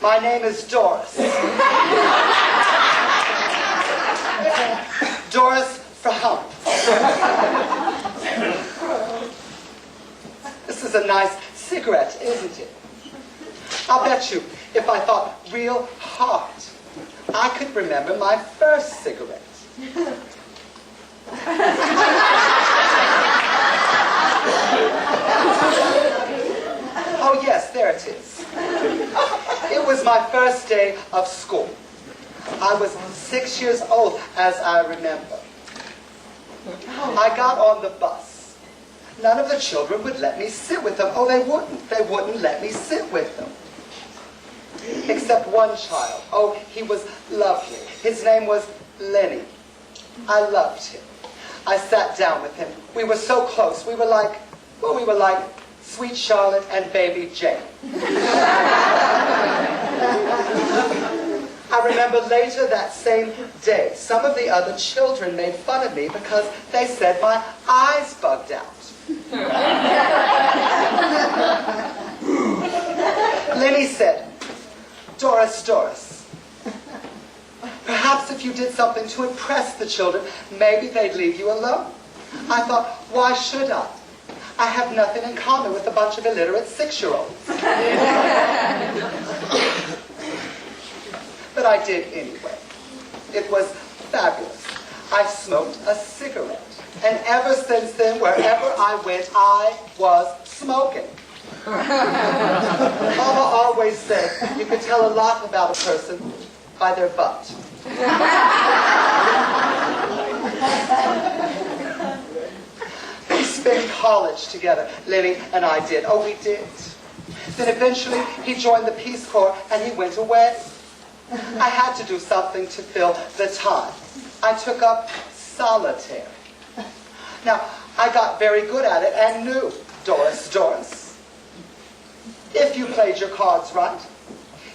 My name is Doris. Doris Frump. This is a nice cigarette, isn't it? I'll bet you, if I thought real hard, I could remember my first cigarette. Oh yes, there it is. It was my first day of school. I was 6 years old, as I remember. I got on the bus. None of the children would let me sit with them. Oh, they wouldn't. They wouldn't let me sit with them. Except one child. Oh, he was lovely. His name was Lenny. I loved him. I sat down with him. We were so close. We were like Sweet Charlotte and Baby Jane. I remember later that same day, some of the other children made fun of me because they said my eyes bugged out. Lenny said, Doris, perhaps if you did something to impress the children, maybe they'd leave you alone. I thought, why should I? I have nothing in common with a bunch of illiterate 6-year-olds. But I did anyway. It was fabulous. I smoked a cigarette. And ever since then, wherever I went, I was smoking. Mama always said you could tell a lot about a person by their butt. We spent college together, Lenny and I did. Oh, we did. Then eventually he joined the Peace Corps and he went away. I had to do something to fill the time. I took up solitaire. Now, I got very good at it and knew, Doris, if you played your cards right,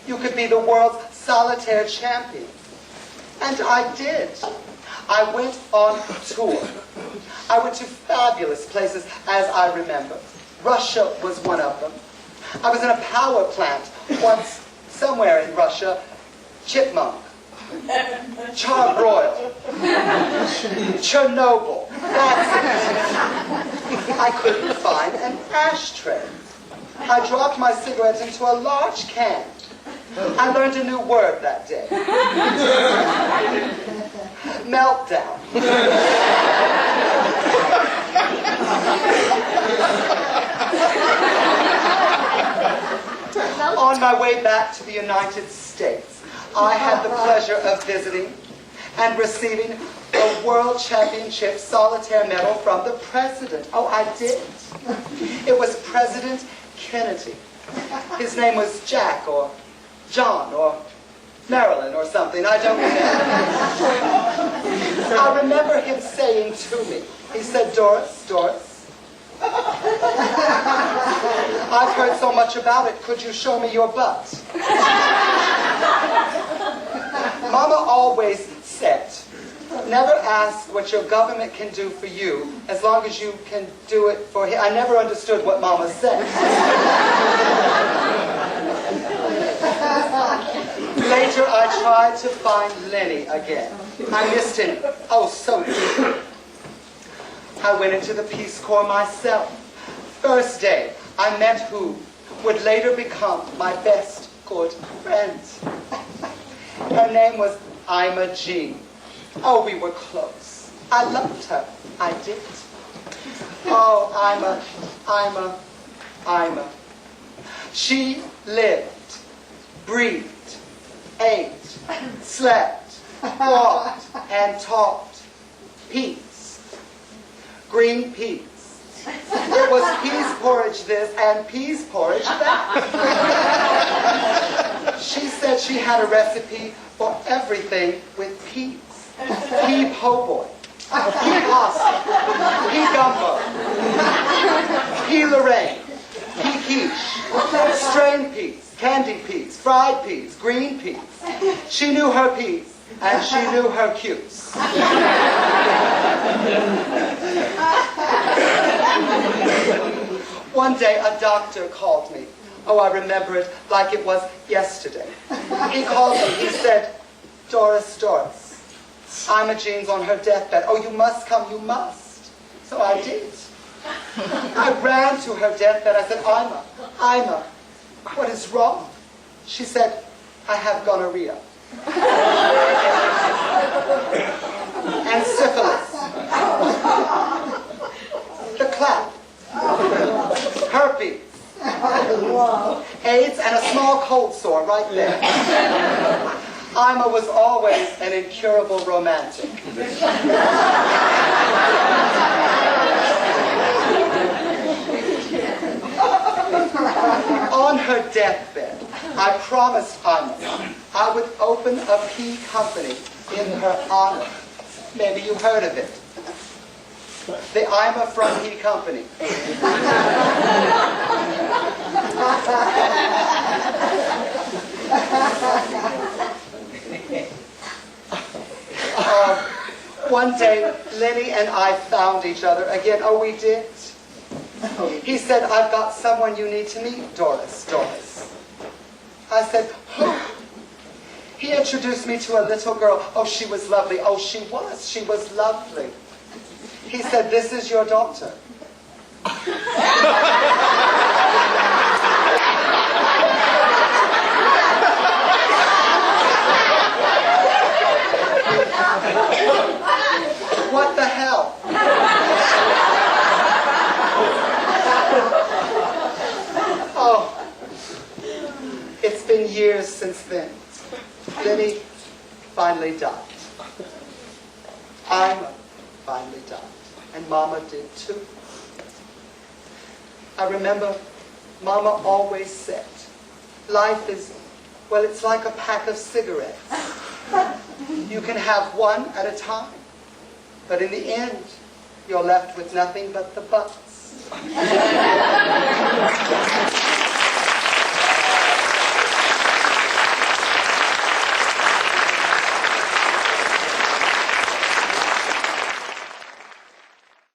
you could be the world's solitaire champion. And I did. I went on tour. I went to fabulous places, as I remember. Russia was one of them. I was in a power plant once, somewhere in Russia. Chipmunk, Charbroil, Chernobyl, that's it. I couldn't find an ashtray. I dropped my cigarettes into a large can. I learned a new word that day. Meltdown. On my way back to the United States, I had the pleasure of visiting and receiving a World Championship Solitaire medal from the President. Oh, I did. It was President Kennedy. His name was Jack or John or Marilyn or something. I don't remember. I remember him saying to me, he said, Doris, I've heard so much about it. Could you show me your butt? Mama always said, never ask what your government can do for you as long as you can do it for him. I never understood what Mama said. Later, I tried to find Lenny again. I missed him, oh, so deeply. I went into the Peace Corps myself. First day, I met who would later become my best good friend. Her name was Ima Jean. Oh, we were close. I loved her. I did. Oh, Ima. She lived, breathed, ate, slept, walked, and talked peas. Green peas. It was peas porridge this and peas porridge that. She said she had a recipe for everything with peas. Pea po' boy, pea pasta, pea gumbo, pea Lorraine, pea quiche, strained peas, candied peas, fried peas, green peas. She knew her peas, and she knew her cues. One day, a doctor called me. Oh, I remember it like it was yesterday. He called me. He said, Doris, Doris, Ima Jean's on her deathbed. Oh, you must come, you must. So I did. I ran to her deathbed. I said, Ima, what is wrong? She said, I have gonorrhea. And syphilis. The clap. Herpes. AIDS and a small cold sore right there. Ima was always an incurable romantic. On her deathbed, I promised Ima I would open a pea company in her honor. Maybe you heard of it. The Ima Frump Pea Company. One day, Lenny and I found each other again. Oh, we did. He said, I've got someone you need to meet, Doris, Doris. I said, who? He introduced me to a little girl. Oh, she was lovely. Oh, she was lovely. He said, this is your daughter. What the hell? Oh, it's been years since then. Lenny finally died. Ima finally died. And Mama did too. I remember Mama always said, life is, well, it's like a pack of cigarettes. You can have one at a time, but in the end, you're left with nothing but the butts.